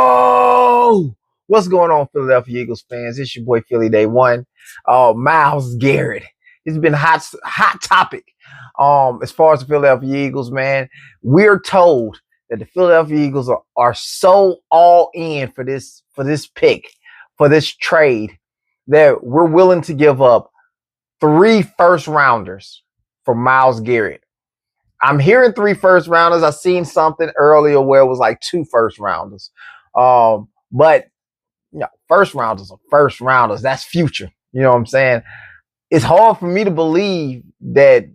Oh, what's going on, Philadelphia Eagles fans? It's your boy Philly Day One. Myles Garrett. It's been hot topic. As far as the Philadelphia Eagles, man, we're told that the Philadelphia Eagles are so all in for this pick, for this trade, that we're willing to give up 3 first rounders for Myles Garrett. I'm hearing 3 first rounders. I seen something earlier where it was like 2 first rounders. But first rounders are first rounders. That's future. You know what I'm saying? It's hard for me to believe that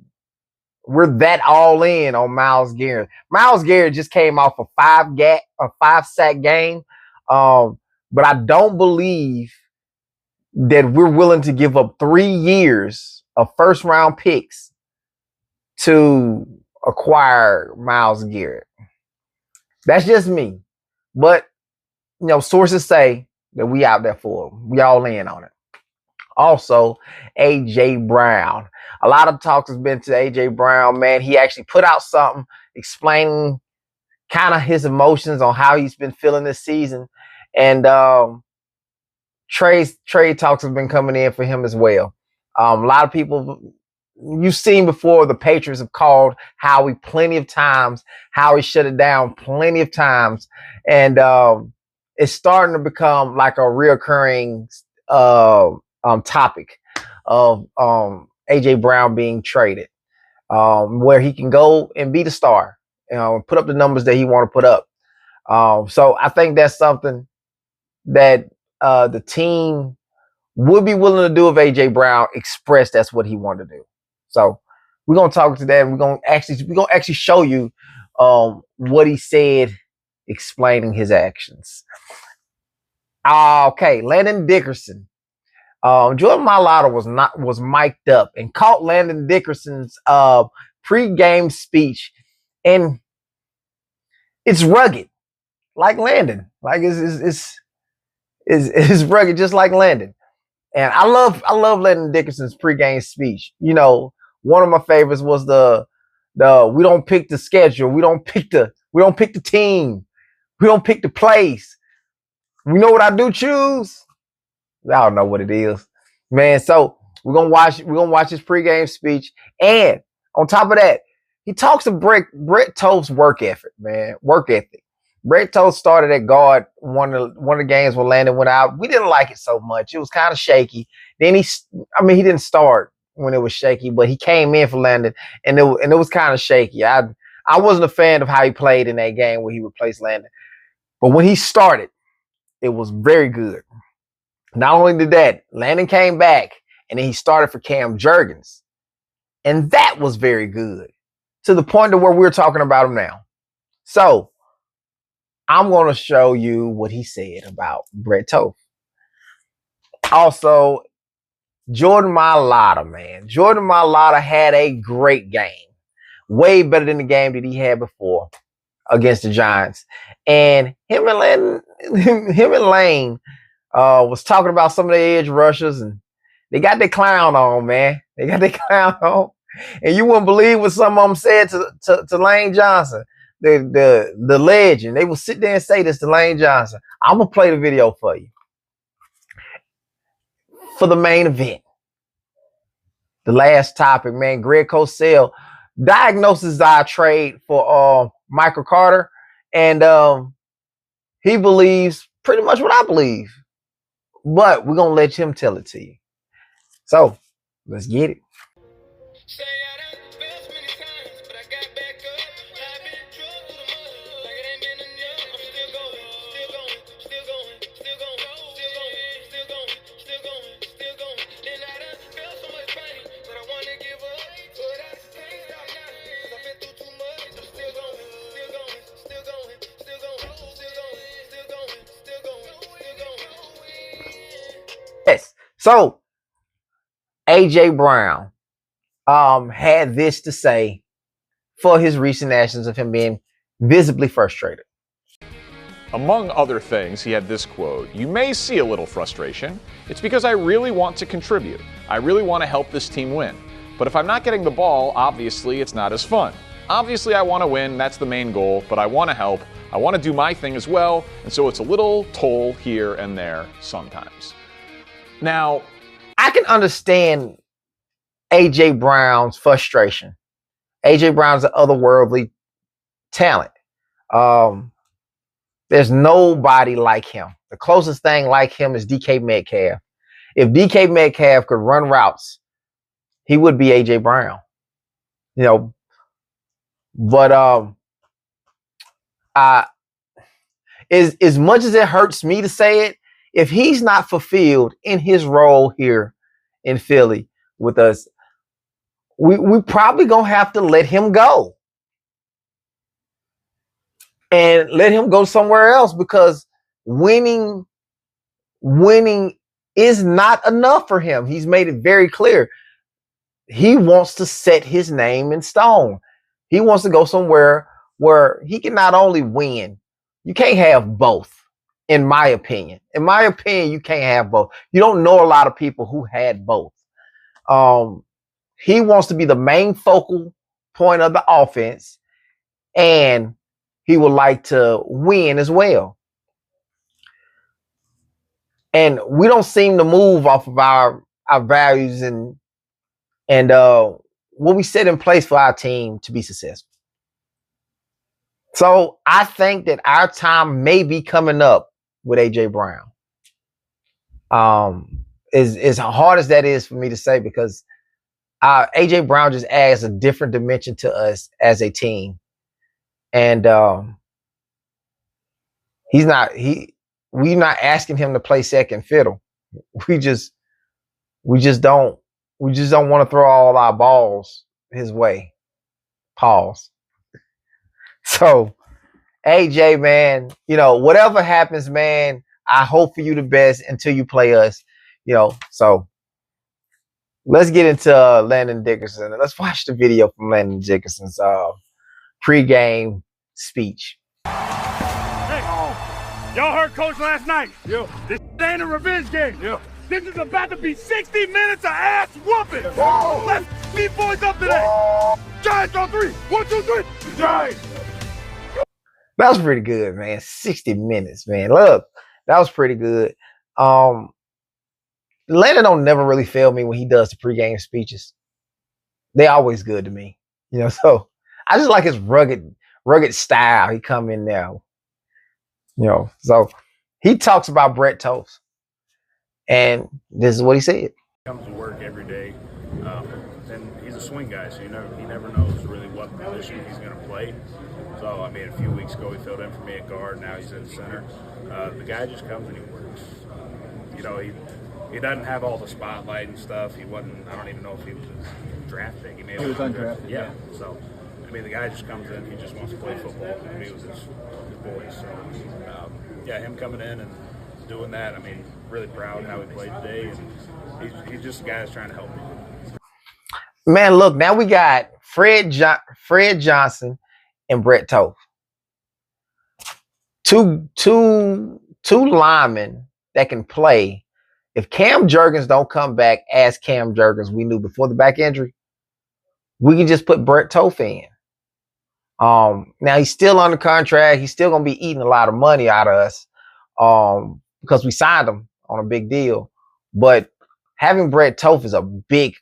we're that all in on Myles Garrett. Myles Garrett just came off a 5-sack game. But I don't believe that we're willing to give up 3 years of first round picks to acquire Myles Garrett. That's just me. But sources say that we out there for him. We all in on it. Also, A.J. Brown. A lot of talk has been to A.J. Brown, man. He actually put out something explaining kind of his emotions on how he's been feeling this season. And trade talks have been coming in for him as well. A lot of people, you've seen before, the Patriots have called Howie plenty of times. Howie shut it down plenty of times. And it's starting to become like a reoccurring topic of A.J. Brown being traded, where he can go and be the star, put up the numbers that he want to put up. So I think that's something that the team would be willing to do if A.J. Brown expressed that's what he wanted to do. So we're gonna talk to that, and we're gonna actually show you what he said, explaining his actions. Okay, Landon Dickerson. Jordan Mailata was mic'd up and caught Landon Dickerson's pre-game speech, and it's rugged, like Landon. Like it's rugged, just like Landon. And I love Landon Dickerson's pre-game speech. One of my favorites was the we don't pick the schedule, we don't pick the team, we don't pick the place. We know what I do choose. Y'all know what it is, man. So we're gonna watch his pregame speech, and on top of that, he talks of Brett Toth's work ethic, man. Work ethic. Brett Toth started at guard one of the games when Landon went out. We didn't like it so much. It was kind of shaky. Then he didn't start when it was shaky, but he came in for Landon, and it was kind of shaky. I wasn't a fan of how he played in that game where he replaced Landon, but when he started, it was very good. Not only did that, Landon came back, and then he started for Cam Jurgens, and that was very good, to the point to where we're talking about him now. So I'm going to show you what he said about Brett Toth. Also, Jordan Mailata, man. Jordan Mailata had a great game. Way better than the game that he had before against the Giants. And him and Lane was talking about some of the edge rushers, and they got their clown on, man. They got their clown on. And you wouldn't believe what some of them said to Lane Johnson, the legend. They will sit there and say this to Lane Johnson. I'm going to play the video for you. For the main event. The last topic, man. Greg Cosell diagnoses our trade for Michael Carter, and he believes pretty much what I believe. But we're going to let him tell it to you. So, let's get it. Yes. So A.J. Brown had this to say for his recent actions of him being visibly frustrated. Among other things, he had this quote: "You may see a little frustration. It's because I really want to contribute. I really want to help this team win. But if I'm not getting the ball, obviously it's not as fun. Obviously, I want to win, that's the main goal, but I want to help. I want to do my thing as well, and so it's a little toll here and there sometimes. Now, I can understand A.J. Brown's frustration. A.J. Brown's an otherworldly talent. There's nobody like him. The closest thing like him is DK Metcalf. If DK Metcalf could run routes, he would be A.J. Brown. You know, but as much as it hurts me to say it, if he's not fulfilled in his role here in Philly with us, we probably gonna have to let him go and let him go somewhere else, because winning is not enough for him. He's made it very clear. He wants to set his name in stone. He wants to go somewhere where he can not only win. You can't have both, in my opinion. In my opinion, you can't have both. You don't know a lot of people who had both. He wants to be the main focal point of the offense, and he would like to win as well. And we don't seem to move off of our values and what we set in place for our team to be successful. So I think that our time may be coming up with A.J. Brown. As hard as that is for me to say, because A.J. Brown just adds a different dimension to us as a team. And we're not asking him to play second fiddle. We just don't want to throw all our balls his way. Pause. So, AJ, man, you know, whatever happens, man, I hope for you the best until you play us, you know. So, let's get into Landon Dickerson. Let's watch the video from Landon Dickerson's pregame speech. Hey, y'all heard Coach last night. Yeah. This ain't a revenge game. Yeah. This is about to be 60 minutes of ass whooping. Whoa. Let's beat boys up today. Whoa. Giants on 3. 1, 2, 3. Giants. That was pretty good, man. 60 minutes, man. Look, that was pretty good. Landon don't never really fail me when he does the pregame speeches. They always good to me, you know. So I just like his rugged style. He come in there, you know. So he talks about Brett Toth, and this is what he said. Comes to work every day, and he's a swing guy, so he never knows really what position he's going to play. So, I mean, a few weeks ago he filled in for me at guard. Now he's in center. The guy just comes and he works. You know, he doesn't have all the spotlight and stuff. He wasn't. I don't even know if he was a draft pick. He was undrafted. Yeah. So, I mean, the guy just comes in. He just wants to play football. And he was his boys. So, yeah, him coming in and doing that. I mean, really proud of how he played today. And he's just a guy that's trying to help me. Man, look, now we got Fred Johnson and Brett Toth. Two linemen that can play. If Cam Jurgens don't come back as Cam Jurgens we knew before the back injury, we can just put Brett Toth in. Now he's still under contract. He's still gonna be eating a lot of money out of us because we signed him on a big deal. But having Brett Toth is a big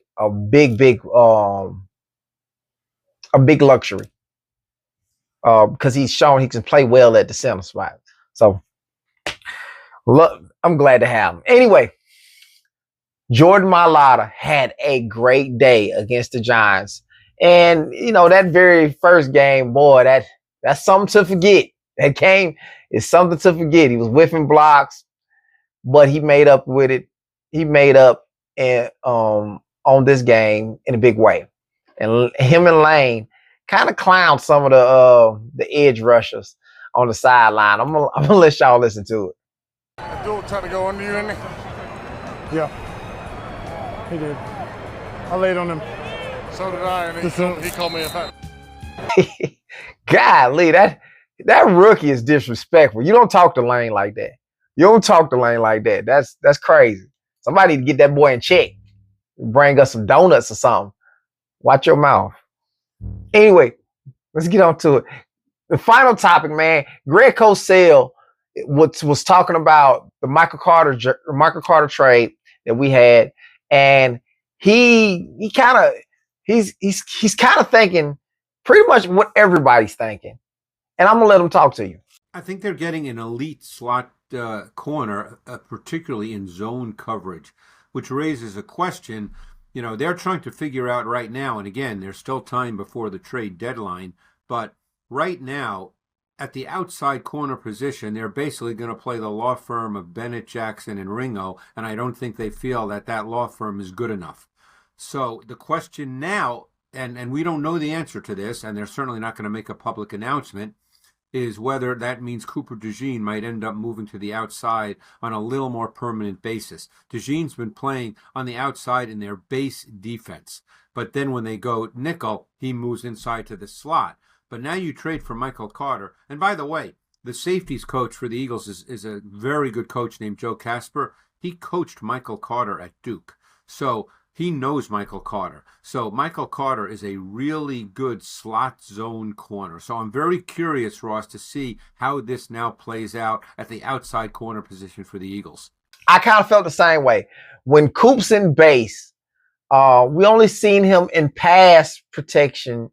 luxury. Because he's shown he can play well at the center spot. So, look, I'm glad to have him. Anyway, Jordan Mailata had a great day against the Giants. And, you know, that very first game, boy, that's something to forget. That game is something to forget. He was whiffing blocks, but he made up with it. He made up on this game in a big way. And him and Lane kind of clowned some of the edge rushers on the sideline. I'm gonna let y'all listen to it. Dude tried to go under you, didn't he? Yeah, he did. I laid on him. So did I, and he called me a fat. Golly, that rookie is disrespectful. You don't talk to Lane like that. You don't talk to Lane like that. That's crazy. Somebody to get that boy in check. Bring us some donuts or something. Watch your mouth. Anyway, Let's get on to it. The final topic, man. Greg Cosell was talking about the Michael Carter trade that we had, and he's kind of thinking pretty much what everybody's thinking. And I'm gonna let him talk to you. I think they're getting an elite slot corner, particularly in zone coverage, which raises a question. You know, they're trying to figure out right now, and again, there's still time before the trade deadline, but right now, at the outside corner position, they're basically going to play the law firm of Bennett, Jackson, and Ringo, and I don't think they feel that that law firm is good enough. So the question now, and we don't know the answer to this, and they're certainly not going to make a public announcement, is whether that means Cooper DeJean might end up moving to the outside on a little more permanent basis. DeJean's been playing on the outside in their base defense, but then when they go nickel, he moves inside to the slot. But now you trade for Michael Carter. And by the way, the safeties coach for the Eagles is a very good coach named Joe Casper. He coached Michael Carter at Duke. So he knows Michael Carter. So Michael Carter is a really good slot zone corner. So I'm very curious, Ross, to see how this now plays out at the outside corner position for the Eagles. I kind of felt the same way. When Coop's in base, we only seen him in pass protection.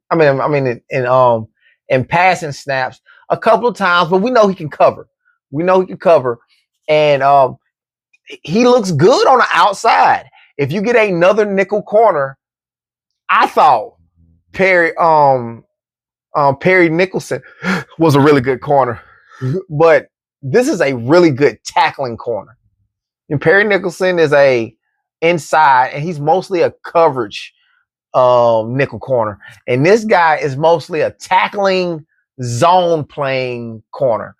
In passing snaps a couple of times, but we know he can cover. And he looks good on the outside. If you get another nickel corner, I thought Perry Nicholson was a really good corner, but this is a really good tackling corner. And Perry Nicholson is a inside, and he's mostly a coverage nickel corner. And this guy is mostly a tackling, zone playing corner.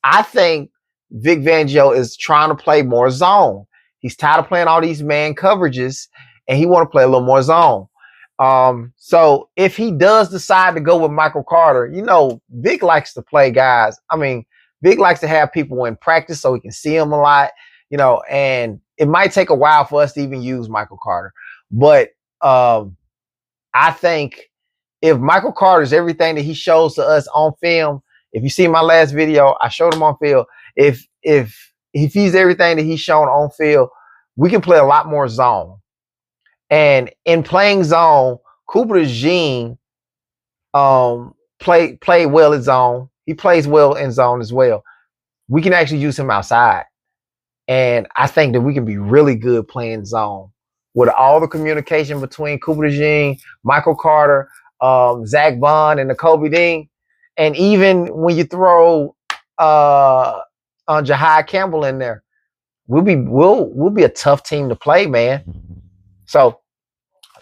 I think Vic Fangio is trying to play more zone. He's tired of playing all these man coverages, and he want to play a little more zone. So if he does decide to go with Michael Carter, you know, Vic likes to play guys. I mean, Vic likes to have people in practice so he can see them a lot, you know, and it might take a while for us to even use Michael Carter. But I think if Michael Carter is everything that he shows to us on film, if you see my last video, I showed him on field. If he's everything that he's shown on field, we can play a lot more zone. And in playing zone, Cooper DeJean play well in zone. He plays well in zone as well. We can actually use him outside. And I think that we can be really good playing zone with all the communication between Cooper DeJean, Michael Carter, Zach Bond, and Nakobe Dean. And even when you throw Jahai Campbell in there, we'll be a tough team to play, man. So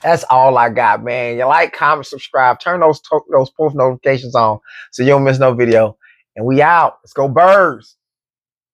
that's all I got, man. You like, comment, subscribe, turn those post notifications on so you don't miss no video. And we out. Let's go Birds.